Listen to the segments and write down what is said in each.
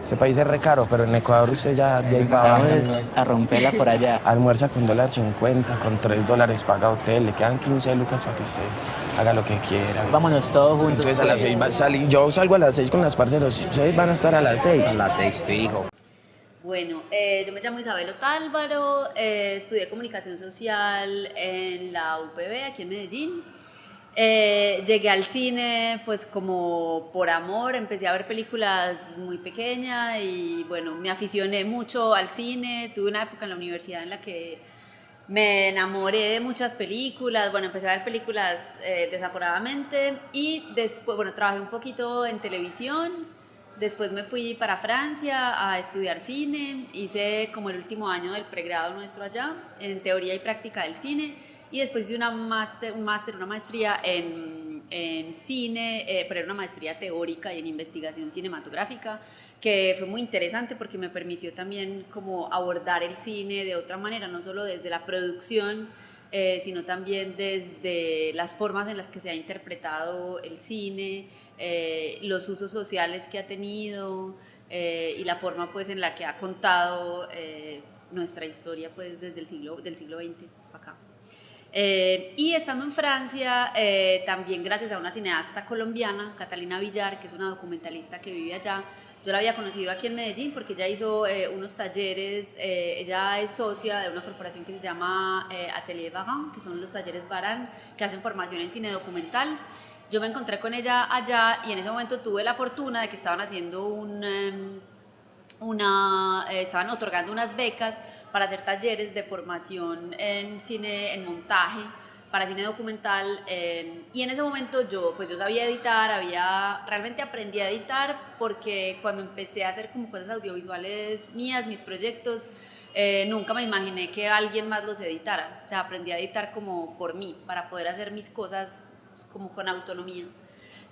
Este país es re caro, pero en Ecuador usted ya de ahí para abajo Vamos a romperla por allá. almuerza con $1.50, con $3 paga hotel, le quedan 15 lucas para que usted haga lo que quiera. Vámonos todos juntos. Entonces a las 6 va a salir, yo salgo a las 6 con las parceros, ustedes van a estar a las 6. A las 6 fijo. Bueno, yo me llamo Isabel Otálvaro, estudié comunicación social en la UPB aquí en Medellín. Llegué al cine pues como por amor, empecé a ver películas muy pequeña y bueno, me aficioné mucho al cine, tuve una época en la universidad en la que me enamoré de muchas películas, bueno, empecé a ver películas desaforadamente y después, bueno, trabajé un poquito en televisión. Después me fui para Francia a estudiar cine, hice como el último año del pregrado nuestro allá, en teoría y práctica del cine, y después hice una maestría en cine, pero era una maestría teórica y en investigación cinematográfica, que fue muy interesante porque me permitió también como abordar el cine de otra manera, no solo desde la producción, sino también desde las formas en las que se ha interpretado el cine, los usos sociales que ha tenido y la forma pues en la que ha contado nuestra historia pues desde el siglo XX para acá. Y estando en Francia, también gracias a una cineasta colombiana, Catalina Villar, que es una documentalista que vive allá, yo la había conocido aquí en Medellín porque ella hizo unos talleres, ella es socia de una corporación que se llama Atelier Varan, que son los talleres Varan, que hacen formación en cine documental. Yo me encontré con ella allá y en ese momento tuve la fortuna de que estaban haciendo estaban otorgando unas becas para hacer talleres de formación en cine, en montaje, para cine documental, y en ese momento yo sabía editar, realmente aprendí a editar porque cuando empecé a hacer como cosas audiovisuales mías, mis proyectos, nunca me imaginé que alguien más los editara, o sea, aprendí a editar como por mí, para poder hacer mis cosas como con autonomía.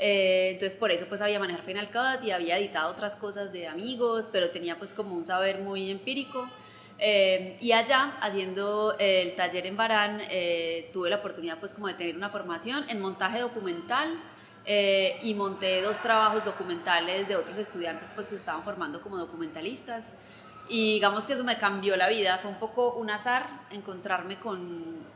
Entonces por eso pues sabía manejar Final Cut y había editado otras cosas de amigos, pero tenía pues como un saber muy empírico. Y allá, haciendo el taller en Barán, tuve la oportunidad pues como de tener una formación en montaje documental y monté 2 trabajos documentales de otros estudiantes pues que se estaban formando como documentalistas y digamos que eso me cambió la vida, fue un poco un azar encontrarme con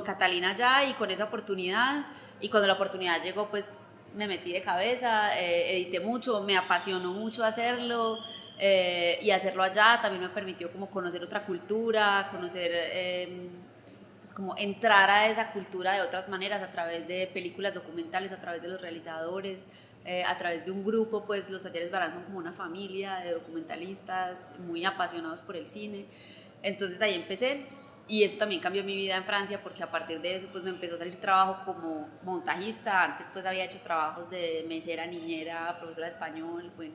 Catalina allá y con esa oportunidad, y cuando la oportunidad llegó pues me metí de cabeza, edité mucho, me apasionó mucho hacerlo. Y hacerlo allá también me permitió como conocer otra cultura, pues como entrar a esa cultura de otras maneras a través de películas documentales, a través de los realizadores, a través de un grupo, pues los talleres Barán son como una familia de documentalistas muy apasionados por el cine. Entonces ahí empecé y eso también cambió mi vida en Francia porque a partir de eso pues me empezó a salir trabajo como montajista. Antes pues había hecho trabajos de mesera, niñera, profesora de español, bueno,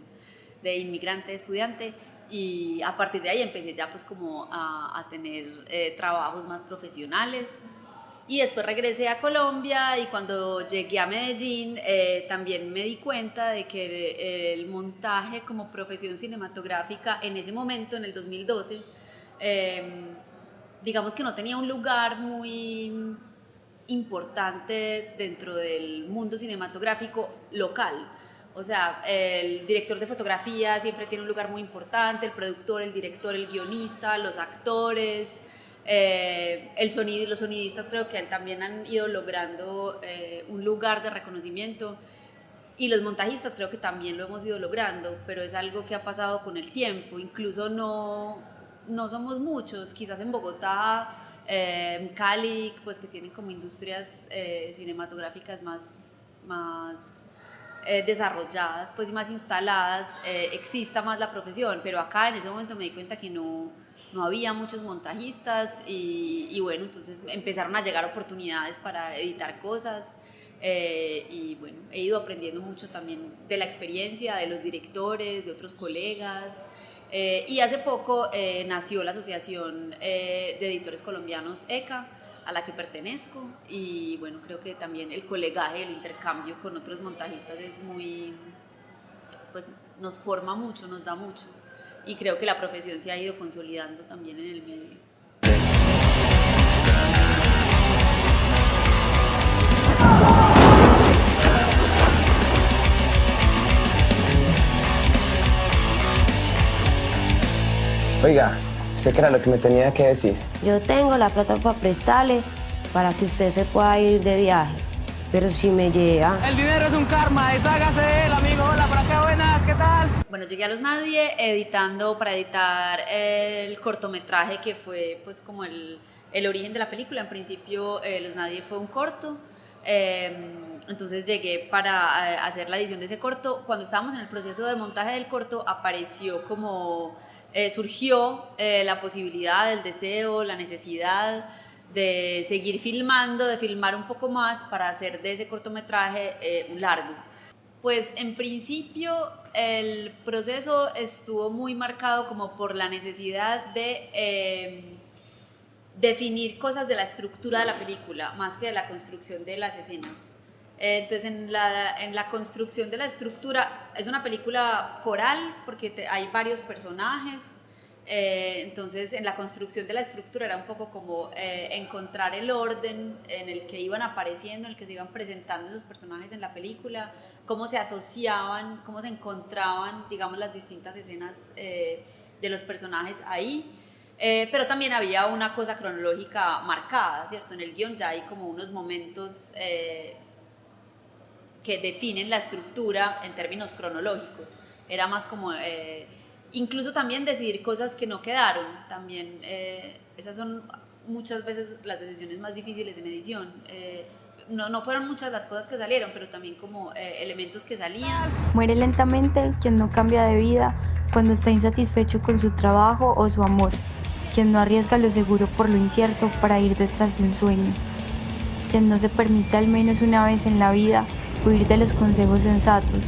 de inmigrante, estudiante, y a partir de ahí empecé ya pues como a tener trabajos más profesionales, y después regresé a Colombia y cuando llegué a Medellín también me di cuenta de que el montaje como profesión cinematográfica en ese momento, en el 2012, digamos que no tenía un lugar muy importante dentro del mundo cinematográfico local. O sea, el director de fotografía siempre tiene un lugar muy importante, el productor, el director, el guionista, los actores, los sonidistas creo que también han ido logrando un lugar de reconocimiento, y los montajistas creo que también lo hemos ido logrando, pero es algo que ha pasado con el tiempo, incluso no somos muchos, quizás en Bogotá, Cali, pues que tienen como industrias cinematográficas más desarrolladas pues y más instaladas, exista más la profesión, pero acá en ese momento me di cuenta que no había muchos montajistas y bueno, entonces empezaron a llegar oportunidades para editar cosas, y bueno, he ido aprendiendo mucho también de la experiencia de los directores, de otros colegas, y hace poco nació la Asociación de Editores Colombianos ECA, a la que pertenezco, y bueno, creo que también el colegaje, el intercambio con otros montajistas es muy, pues nos forma mucho, nos da mucho, y creo que la profesión se ha ido consolidando también en el medio. Oiga, sé que era lo que me tenía que decir. Yo tengo la plata para prestarle para que usted se pueda ir de viaje. Pero si me llega... El dinero es un karma, deshágase de él, amigo. Hola, por acá, buenas, ¿qué tal? Bueno, llegué a Los Nadie para editar el cortometraje que fue pues como el origen de la película. En principio Los Nadie fue un corto, entonces llegué para hacer la edición de ese corto. Cuando estábamos en el proceso de montaje del corto apareció como, surgió la posibilidad, el deseo, la necesidad de seguir filmando, de filmar un poco más para hacer de ese cortometraje un largo. Pues en principio el proceso estuvo muy marcado como por la necesidad de definir cosas de la estructura de la película, más que de la construcción de las escenas. Entonces en la construcción de la estructura es una película coral porque hay varios personajes. Entonces en la construcción de la estructura era un poco como encontrar el orden en el que iban apareciendo, en el que se iban presentando esos personajes en la película, cómo se asociaban, cómo se encontraban, digamos, las distintas escenas de los personajes ahí. Pero también había una cosa cronológica marcada, ¿cierto? En el guión ya hay como unos momentos que definen la estructura en términos cronológicos. Era más como... incluso también decidir cosas que no quedaron, también esas son muchas veces las decisiones más difíciles en edición. No fueron muchas las cosas que salieron, pero también como elementos que salían. Muere lentamente quien no cambia de vida cuando está insatisfecho con su trabajo o su amor, quien no arriesga lo seguro por lo incierto para ir detrás de un sueño, quien no se permite al menos una vez en la vida huir de los consejos sensatos.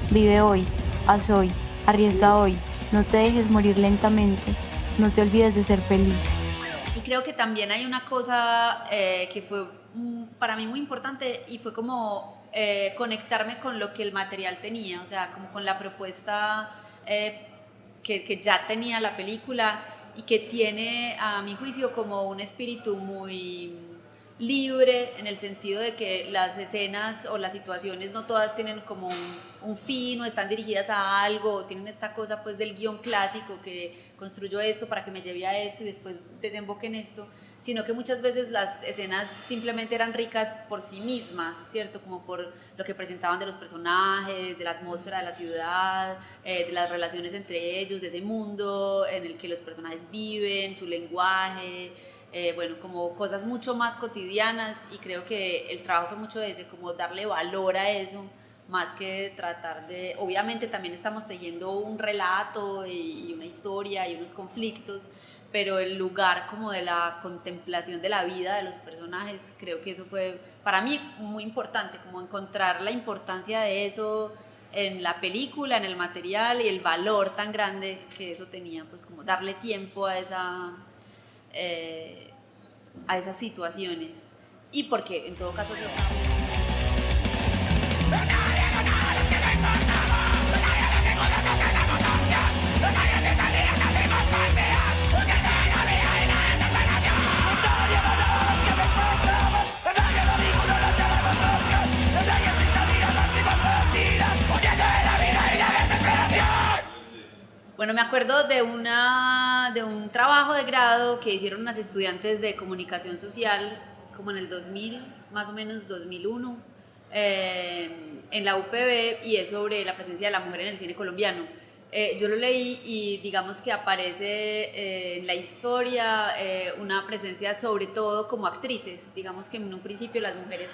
Vive hoy, haz hoy, arriesga hoy. No te dejes morir lentamente, no te olvides de ser feliz. Y creo que también hay una cosa que fue para mí muy importante y fue como conectarme con lo que el material tenía, o sea, como con la propuesta que ya tenía la película y que tiene, a mi juicio, como un espíritu muy libre en el sentido de que las escenas o las situaciones no todas tienen como un fin o están dirigidas a algo o tienen esta cosa pues del guión clásico que construyó esto para que me lleve a esto y después desemboque en esto, sino que muchas veces las escenas simplemente eran ricas por sí mismas, ¿cierto? Como por lo que presentaban de los personajes, de la atmósfera de la ciudad, de las relaciones entre ellos, de ese mundo en el que los personajes viven, su lenguaje. Bueno, como cosas mucho más cotidianas, y creo que el trabajo fue mucho ese, como darle valor a eso, más que tratar de, obviamente también estamos tejiendo un relato y una historia y unos conflictos, pero el lugar como de la contemplación de la vida de los personajes, creo que eso fue para mí muy importante, como encontrar la importancia de eso en la película, en el material y el valor tan grande que eso tenía, pues como darle tiempo a esas situaciones, y porque en todo caso eso está... Bueno, me acuerdo de un trabajo de grado que hicieron unas estudiantes de comunicación social como en el 2000, más o menos 2001, en la UPB, y es sobre la presencia de la mujer en el cine colombiano. Yo lo leí y digamos que aparece en la historia una presencia sobre todo como actrices. Digamos que en un principio las mujeres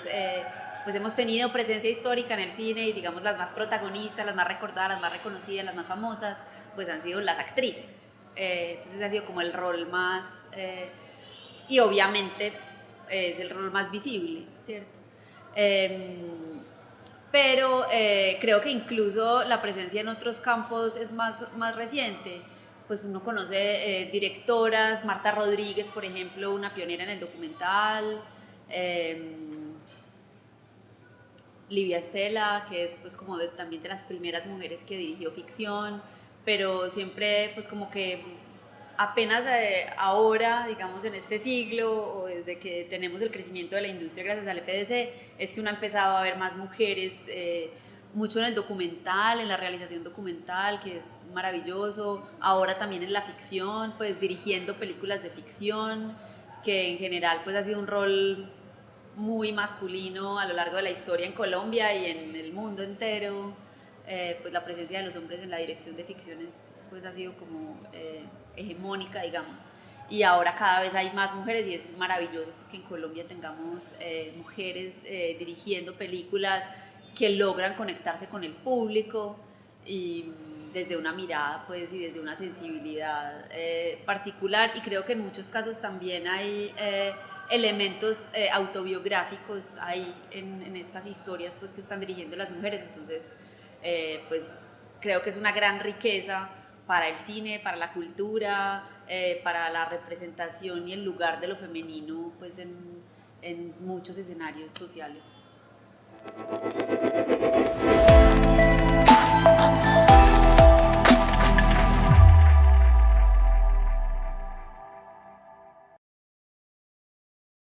pues hemos tenido presencia histórica en el cine y digamos las más protagonistas, las más recordadas, las más reconocidas, las más famosas, pues han sido las actrices. Entonces ha sido como el rol más, y obviamente es el rol más visible, ¿cierto? Pero creo que incluso la presencia en otros campos es más reciente. Pues uno conoce directoras, Marta Rodríguez, por ejemplo, una pionera en el documental, Livia Estela, que es pues como también de las primeras mujeres que dirigió ficción, pero siempre pues como que apenas ahora, digamos en este siglo, o desde que tenemos el crecimiento de la industria gracias al FDC, es que uno ha empezado a ver más mujeres mucho en el documental, en la realización documental, que es maravilloso, ahora también en la ficción, pues dirigiendo películas de ficción, que en general pues ha sido un rol muy masculino a lo largo de la historia en Colombia y en el mundo entero. Pues la presencia de los hombres en la dirección de ficciones pues ha sido como hegemónica, digamos, y ahora cada vez hay más mujeres y es maravilloso pues que en Colombia tengamos mujeres dirigiendo películas que logran conectarse con el público y desde una mirada pues y desde una sensibilidad particular, y creo que en muchos casos también hay elementos autobiográficos ahí en estas historias pues que están dirigiendo las mujeres, entonces pues creo que es una gran riqueza para el cine, para la cultura, para la representación y el lugar de lo femenino pues en muchos escenarios sociales.